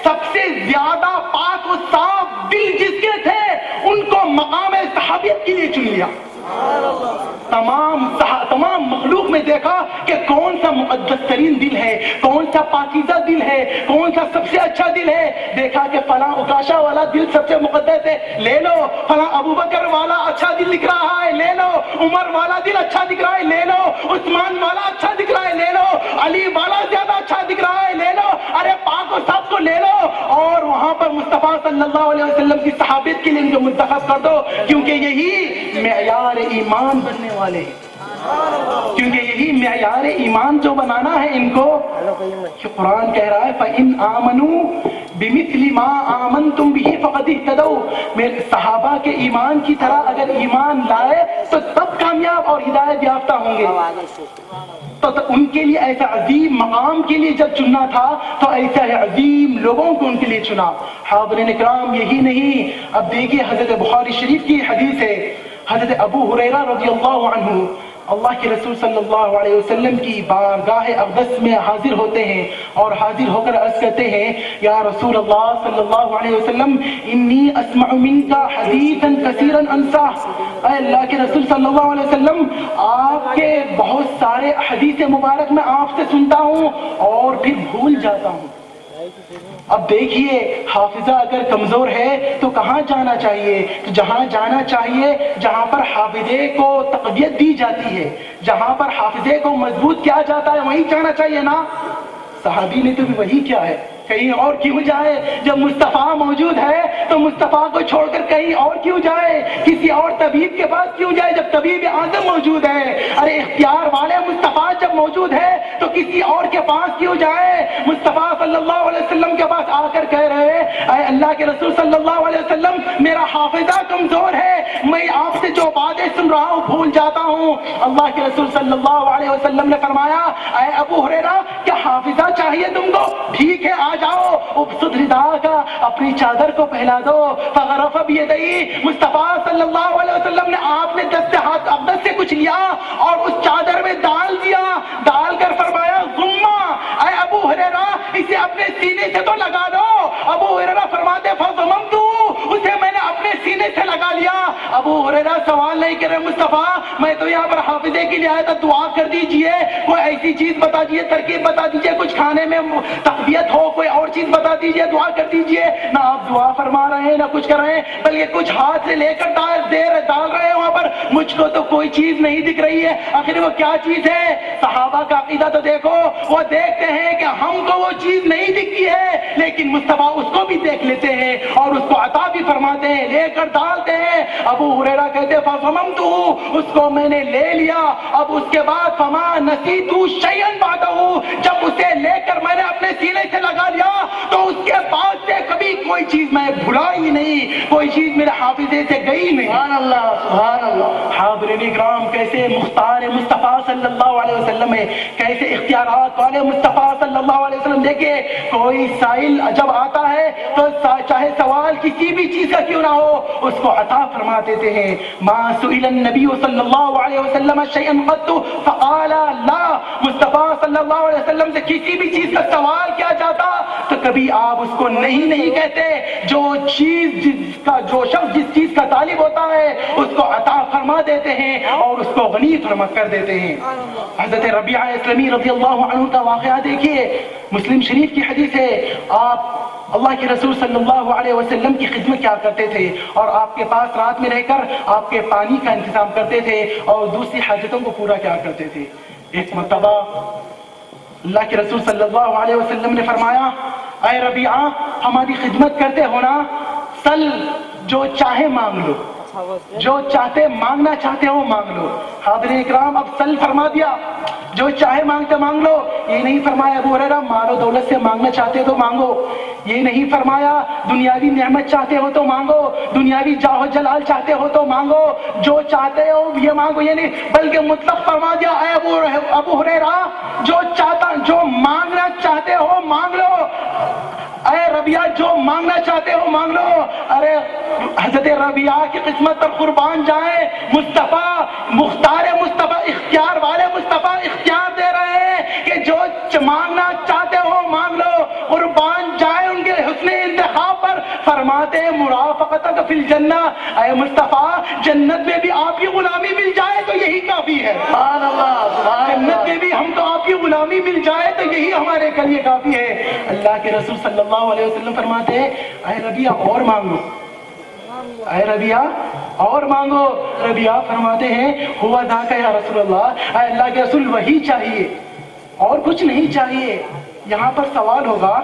سب سے زیادہ پاک و صاف دل جس کے تھے ان کو مقام صحابیت کے لیے چن لیا۔ تمام مخلوق میں دیکھا کہ کون سا مقدس ترین دل ہے، کون سا پاکیزہ دل ہے، کون سا سب سے اچھا دل ہے۔ دیکھا کہ فلاں عکاشہ والا دل سب سے مقدس ہے، لے لو۔ فلاں ابو بکر والا اچھا دل دکھ رہا ہے، لے لو۔ عمر والا دل اچھا دکھ رہا ہے، لے لو۔ عثمان والا اچھا دکھ رہا ہے، لے لو۔ علی والا زیادہ اچھا دکھ رہا ہے، لے لو۔ ارے پاک و صاف کو لے لو اور وہاں پر مصطفیٰ صلی اللہ علیہ وسلم کی صحابیت کے لیے ان کو منتخب کر دو، کیونکہ یہی معیار ایمان بننے والے ہیں، کیونکہ یہی معیار ایمان جو بنانا ہے ان کو۔ کہ قرآن کہہ رہا ہے فَإِنْ آمَنُوا بِمِثْلِ مَا آمَنْتُمْ بِهِ فَقَدِ اهْتَدَوْا، میرے صحابہ کے ایمان کی طرح اگر ایمان لائے تو تب کامیاب اور ہدایت یافتہ ہوں گے۔ تو ان کے لیے ایسا عظیم مقام کے لیے جب چننا تھا تو ایسا عظیم لوگوں کو ان کے لیے چنا۔ حاضرین اکرام، یہی نہیں، اب دیکھیے حضرت بخاری شریف کی حدیث ہے، حضرت ابو ہریرہ رضی اللہ عنہ اللہ کے رسول صلی اللہ علیہ وسلم کی بارگاہ اقدس میں حاضر ہوتے ہیں اور حاضر ہو کر عرض کرتے ہیں یا رسول اللہ صلی اللہ علیہ وسلم انی اسمع منک حدیثا کثیرا انسا، اے اللہ کے رسول صلی اللہ علیہ وسلم آپ کے بہت سارے حدیث مبارک میں آپ سے سنتا ہوں اور پھر بھول جاتا ہوں۔ اب دیکھیے حافظہ اگر کمزور ہے تو کہاں جانا چاہیے؟ تو جہاں جانا چاہیے جہاں پر حافظے کو تقویت دی جاتی ہے، جہاں پر حافظے کو مضبوط کیا جاتا ہے وہیں جانا چاہیے نا۔ صحابی نے تو بھی وہی کیا ہے، کہیں اور کیوں جائے؟ جب مصطفیٰ موجود ہے تو مصطفیٰ کو چھوڑ کر کہیں اور کیوں جائے؟ کسی اور طبیب کے پاس کیوں جائے جب طبیب اعظم موجود ہے؟ ارے اختیار والے مصطفیٰ جب موجود ہے تو کسی اور کے پاس کیوں جائے؟ مصطفیٰ صلی اللہ علیہ وسلم کے پاس آ کر کہہ رہے اے اللہ کے رسول صلی اللہ علیہ وسلم میرا حافظہ کمزور ہے، میں آپ سے جو باتیں سن رہا ہوں بھول جاتا ہوں۔ اللہ کے رسول صلی اللہ علیہ وسلم نے فرمایا اے ابو ہریرہ کیا حافظہ چاہیے تم کو؟ ٹھیک ہے آ جاؤ، ابسط رداءک، اپنی چادر کو پھیلا دو۔ فغرف بیدیہ، مصطفیٰ صلی اللہ علیہ وسلم نے آپ نے دست ہاتھ اقدس سے کچھ لیا اور اس چادر میں ڈال دیا، ڈال کر فرمایا ضمہ، اے ابو ہریرہ اسے اپنے سینے سے تو لگا دو۔ ابو ہریرہ فرماتے فضممت، اسے میں نے اپنے سینے سے لگا لیا۔ ابو ہریرہ سوال نہیں کر رہے مصطفیٰ میں تو یہاں پر حافظے کے لیے آیا تھا، دعا کر دیجئے، کوئی ایسی چیز بتا دیجئے، ترکیب بتا دیجئے، کچھ کھانے میں تقویت ہو، کوئی اور چیز بتا دیجئے، دعا کر دیجئے۔ نہ آپ دعا فرما رہے ہیں نہ کچھ کر رہے ہیں، بلکہ کچھ ہاتھ سے لے کر ڈال رہے ہیں وہاں پر، مجھ کو تو کوئی چیز نہیں دکھ رہی ہے۔ آخر وہ کیا چیز ہے؟ صحابہ کا عقیدہ تو دیکھو، وہ دیکھتے ہیں کہ ہم کو وہ چیز نہیں دکھتی ہے لیکن مصطفیٰ اس کو بھی دیکھ لیتے ہیں اور اس کو عطا بھی فرماتے ہیں، لے کر ڈالتے ہیں۔ ابو ہریرہ کہتے فضممت، اس کو میں نے لے لیا، اب اس کے بعد فما نسیت شیئا بعدہ، جب اسے لے کر میں نے اپنے سینے سے لگا لیا تو اس کے بعد سے کبھی کوئی چیز میں بھولا ہی نہیں، کوئی چیز میرے حافظے سے گئی نہیں۔ سبحان اللہ سبحان اللہ۔ حاضرین اکرام کیسے مختار مصطفیٰ صلی اللہ علیہ وسلم ہے، کیسے اختیارات والے مصطفیٰ صلی اللہ علیہ وسلم۔ دیکھیں کوئی سائل جب آتا ہے تو چاہے سوال کسی بھی چیز کا کیوں نہ ہو اس کو عطا فرما دیتے ہیں۔ ما سئل النبی صلی اللہ علیہ وسلم شیئا قط فقال لا، مصطفیٰ صلی اللہ علیہ وسلم سے کسی بھی چیز کا سوال کیا جاتا تو کبھی آپ اس کو نہیں کہتے۔ جو شخص جس چیز کا طالب ہوتا ہے اس کو عطا فرما دیتے ہیں اور اس کو غنی فرما کر دیتے ہیں۔ حضرت ربیعہ اسلمی رضی اللہ عنہ کا واقعہ دیکھیے، مسلم شریف کی حدیث ہے، آپ اللہ کے رسول صلی اللہ علیہ وسلم کی خدمت کیا کرتے تھے اور آپ کے پاس رات میں رہ کر آپ کے پانی کا انتظام کرتے تھے اور دوسری حاجتوں کو پورا کیا کرتے تھے۔ ایک مرتبہ اللہ کے رسول صلی اللہ علیہ وسلم نے فرمایا اے ربیعہ ہماری خدمت کرتے ہو نا، سل جو چاہے مانگ لو، جو چاہتے مانگنا چاہتے ہو مانگ لو۔ حاضرین اکرام اب سل فرما دیا، جو چاہے مانگتے مانگ لو، یہ نہیں فرمایا ابو ہریرہ مال و دولت سے مانگنا چاہتے تو مانگو، یہ نہیں فرمایا دنیاوی نعمت چاہتے ہو تو مانگو، دنیاوی جاہ و جلال چاہتے ہو تو مانگو، جو چاہتے ہو یہ مانگو، یہ نہیں بلکہ مطلق فرما دیا اے ابو ہریرہ جو مانگنا چاہتے ہو مانگ لو۔ اے ربیہ جو مانگنا چاہتے ہو مانگ لو. ارے حضرت ربیہ کی قسمت پر قربان جائیں. مصطفیٰ مختار مصطفیٰ اختیار والے مصطفیٰ اختیار دے رہے ہیں کہ جو مانگنا چاہتے ہو مانگ لو. قربان جائے ان کے حسن انتخاب پر. فرماتے ہیں مرافقتک فی الجنہ. اے مصطفیٰ جنت میں بھی آپ کی غلامی مل جائے تو یہی کافی ہے. سبحان اللہ سبحان جنت میں بھی ہم تو آپ کی غلامی مل جائے تو یہی ہمارے لیے کافی ہے. اللہ کے رسول صلی اللہ علیہ وسلم فرماتے ہیں اے ربیہ اور مانگو, اے ربیہ اور مانگو. ربیہ فرماتے ہیں ہوا ذاک یا رسول اللہ, اے اللہ کے رسول وہی چاہیے اور کچھ نہیں چاہیے. یہاں پر سوال ہوگا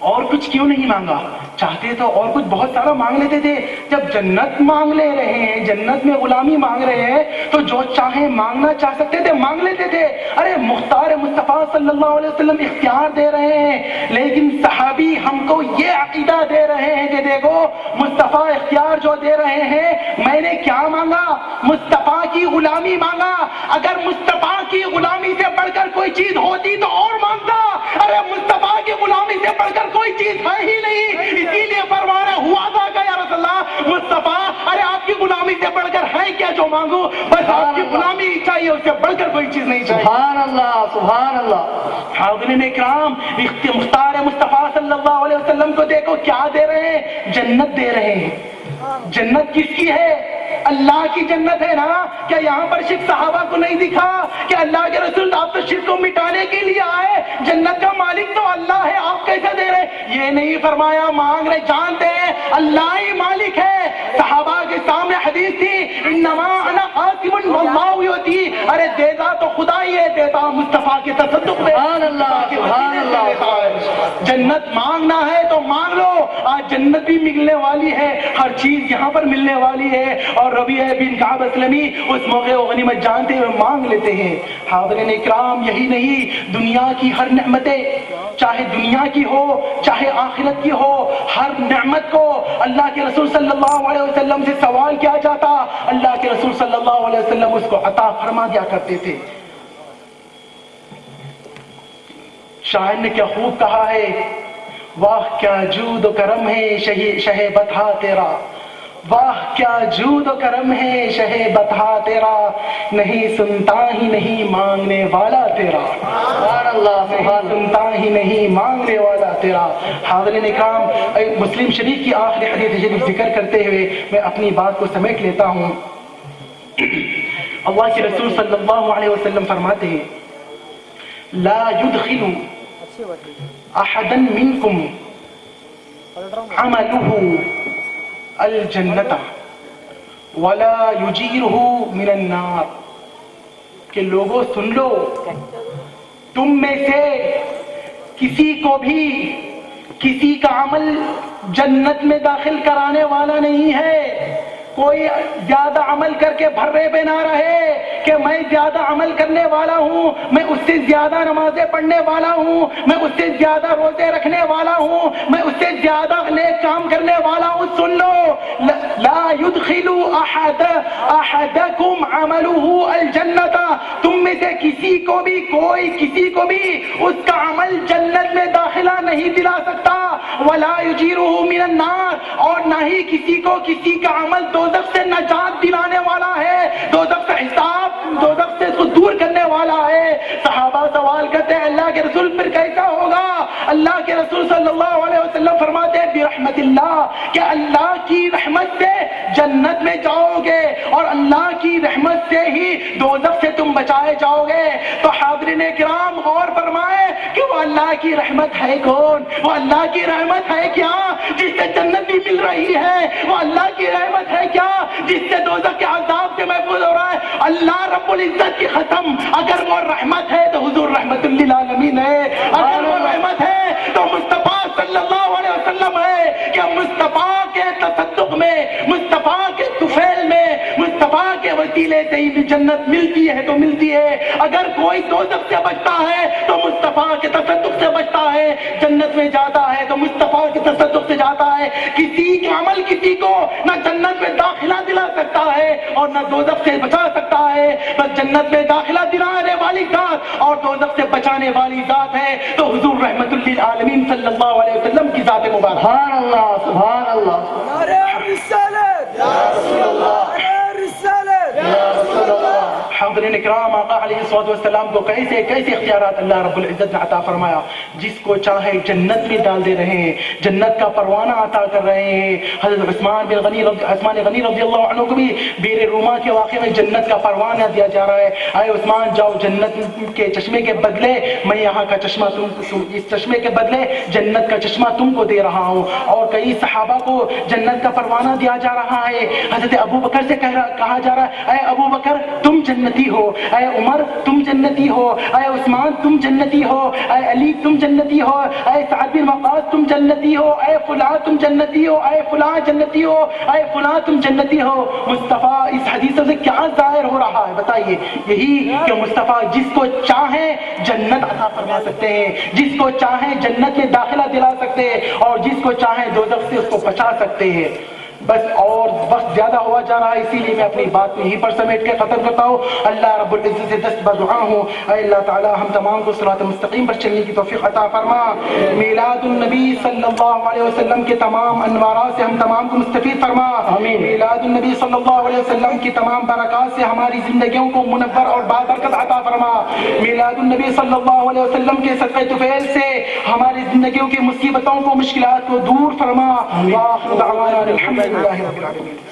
اور کچھ کیوں نہیں مانگا؟ چاہتے تو اور کچھ بہت سارا مانگ لیتے تھے. جب جنت مانگ لے رہے ہیں, جنت میں غلامی مانگ رہے ہیں تو جو چاہیں مانگنا چاہ سکتے تھے مانگ لیتے تھے. ارے مختار مصطفیٰ صلی اللہ علیہ وسلم اختیار دے رہے ہیں, لیکن صحابی ہم کو یہ عقیدہ دے رہے ہیں کہ دیکھو مصطفیٰ اختیار جو دے رہے ہیں, میں نے کیا مانگا؟ مصطفیٰ کی غلامی مانگا. اگر مصطفیٰ کی غلامی سے بڑھ کر کوئی چیز ہوتی تو اور مانگتا. ارے مصطفیٰ کی غلامی سے بڑھ کر کوئی چیز ہے ہی نہیں, اسی لیے فرمانا ہوا تھا کہ یا رسول اللہ مصطفیٰ ارے آپ کی غلامی سے بڑھ کر ہے کیا جو مانگو؟ بس آپ کی غلامی ہی چاہیے, اس سے بڑھ کر کوئی چیز نہیں چاہیے. سبحان اللہ سبحان اللہ. حاضرین اکرام, مختار مصطفیٰ صلی اللہ علیہ وسلم کو دیکھو کیا دے رہے ہیں, جنت دے رہے ہیں. جنت کس کی ہے؟ اللہ کی جنت ہے نا. کیا یہاں پر شرک صحابہ کو نہیں دکھا کہ اللہ کے رسول آپ تو شرک کو مٹانے کے لیے آئے, جنت کا مالک تو اللہ ہے, آپ کیسے دے رہے؟ یہ نہیں فرمایا مانگ رہے, جانتے ہیں اللہ ہی مالک ہے. صحابہ کے سامنے حدیث تھی انما انا قاسم واللہ یؤتی. ارے دیتا تو خدا ہی ہے, دیتا مصطفیٰ کے تصدق میں. سبحان اللہ سبحان اللہ. جنت مانگنا ہے تو مانگ لو. آج جنت بھی ملنے والی ہے, ہر چیز یہاں پر ملنے والی ہے. اور ربیہ بن کعب اسلمی اس موقع و غنیمت جانتے ہوئے مانگ لیتے ہیں. حاضرین اکرام, یہی نہیں, دنیا کی ہر نعمتیں, چاہے دنیا کی ہو چاہے آخرت کی ہو, ہر نعمت کو اللہ کے رسول صلی اللہ علیہ وسلم سے سوال کیا جاتا, اللہ کے رسول صلی اللہ علیہ وسلم اس کو عطا فرما دیا کرتے تھے. شاعر نے کیا خوب کہا ہے, واہ کیا جود و کرم ہے شہ بطحا تیرا, واہ کیا جود و کرم ہے شہ بطحا تیرا, نہیں سنتا ہی نہیں مانگنے والا تیرا. سبحان اللہ سبحان سنتا ہی نہیں مانگنے والا تیرا. حاضرین اکرام, مسلم شریف کی آخری حدیث شریف ذکر کرتے ہوئے میں اپنی بات کو سمیٹ لیتا ہوں. اللہ کے رسول صلی اللہ علیہ وسلم فرماتے ہیں لا يدخل احدا منکم عمله الجنت ولا یجیرہ من النار. کہ لوگوں سن لو, تم میں سے کسی کو بھی کسی کا عمل جنت میں داخل کرانے والا نہیں ہے. کوئی زیادہ عمل کر کے بھرے پہ نہ رہے کہ میں زیادہ عمل کرنے والا ہوں, میں اس سے زیادہ نمازیں پڑھنے والا ہوں, میں اس سے زیادہ روزے رکھنے والا ہوں, میں اس سے زیادہ نیک کام کرنے والا ہوں. سن لو, لا يدخل احدکم عملہ الجنت, تم میں سے کسی کو بھی کوئی کسی کو بھی اس کا عمل جنت میں داخلہ نہیں دلا سکتا. ولا یجیرہ من النار, اور نہ ہی کسی کو کسی کا عمل دوزخ سے نجات دلانے والا ہے, دوزخ سے حساب, دوزخ سے اس کو دور کرنے والا ہے. صحابہ سوال کرتے ہیں اللہ کے رسول پھر کیسا ہوگا؟ اللہ کے رسول صلی اللہ علیہ وسلم فرماتے ہیں برحمت اللہ, کہ اللہ کی رحمت سے جنت میں جاؤ گے اور اللہ کی رحمت سے ہی دوزخ سے تم بچائے جاؤ گے. تو حاضرین کرام غور فرمائے کہ وہ اللہ کی رحمت ہے کون؟ وہ اللہ کی رحمت ہے کیا جس سے جنت بھی مل رہی ہے؟ وہ اللہ کی رحمت ہے کیا جس سے دوزخ کے عذاب سے محفوظ ہو رہا ہے؟ اللہ رب العزت کی قسم, اگر وہ رحمت ہے تو حضور رحمت للعالمین ہے, اگر وہ رحمت ہے تو مصطفیٰ صلی اللہ علیہ وسلم ہے. کہ مصطفیٰ کے تصدق میں, مصطفیٰ کے طفیل میں, مصطفیٰ کے وسیلے سے ہی جنت ملتی ہے تو ملتی ہے. اگر کوئی دوزخ سے بچتا ہے تو مصطفیٰ کے تصدق سے بچتا ہے, جنت میں جاتا ہے تو مصطفیٰ کے تصدق سے جاتا ہے. کسی کا عمل کسی کو نہ جنت میں داخلہ دلا سکتا ہے اور نہ دوزخ سے بچا سکتا ہے، بس جنت میں داخلہ دلانے والی ذات اور دوزخ سے بچانے والی ذات ہے تو حضور رحمت للعالمین صلی اللہ علیہ وسلم کی ذات مبارک۔ سبحان اللہ، سبحان اللہ، نعرہ رسالت یا رسول اللہ، نعرہ رسالت یا رسول اللہ۔ حاضرین اکرام، آقا علیہ الصلوۃ والسلام کو کیسے کیسے اختیارات اللہ رب العزت نے عطا فرمایا، جس کو چاہے جنت میں ڈال دے رہے ہیں، جنت کا پروانہ عطا کر رہے ہیں۔ حضرت عثمان غنی رضی اللہ عنہ کو بھی بیر روما کے واقعے میں جنت کا پروانہ دیا جا رہا ہے، اے عثمان جاؤ، جنت کے چشمے کے بدلے میں یہاں کا چشمہ اس چشمے کے بدلے جنت کا چشمہ تم کو دے رہا ہوں۔ اور کئی صحابہ کو جنت کا پروانہ دیا جا رہا ہے۔ حضرت ابو بکر سے کہا جا رہا ہے اے ابو بکر تم جنتی ہو، اے عمر تم جنتی ہو، اے عثمان تم جنتی ہو، اے علی تم جنتی ہو، اے سعد بن وقاص تم جنتی ہو، اے فلاں تم جنتی ہو، اے فلاں جنتی ہو، اے فلاں تم جنتی ہو۔ مصطفیٰ اس حدیث سے کیا ظاہر ہو رہا ہے بتائیے؟ یہی کہ مصطفیٰ جس کو چاہیں جنت عطا فرما سکتے ہیں، جس کو چاہیں جنت میں داخلہ دلا سکتے ہیں، اور جس کو چاہیں دوزخ سے اس کو بچا سکتے ہیں۔ بس اور وقت زیادہ ہوا جا رہا ہے، اسی لیے میں اپنی بات یہیں پر سمیٹ کے ختم کرتا ہوں۔ اللہ رب العزت سے دست بدعا ہوں، اے اللہ تعالی ہم تمام کو صراط مستقیم پر چلنے کی توفیق عطا فرما۔ میلاد النبی صلی اللہ علیہ وسلم کے تمام انوارات سے ہم تمام کو مستفید فرما۔ آمین۔ میلاد النبی صلی اللہ علیہ وسلم کی تمام برکات سے ہماری زندگیوں کو منور اور بابرکت عطا فرما۔ میلاد النبی صلی اللہ علیہ وسلم کے صدقہ طفیل سے ہماری زندگیوں کی مصیبتوں کو، مشکلات کو دور فرما۔ وآخر دعوانا الحمد للہ رب العالمین۔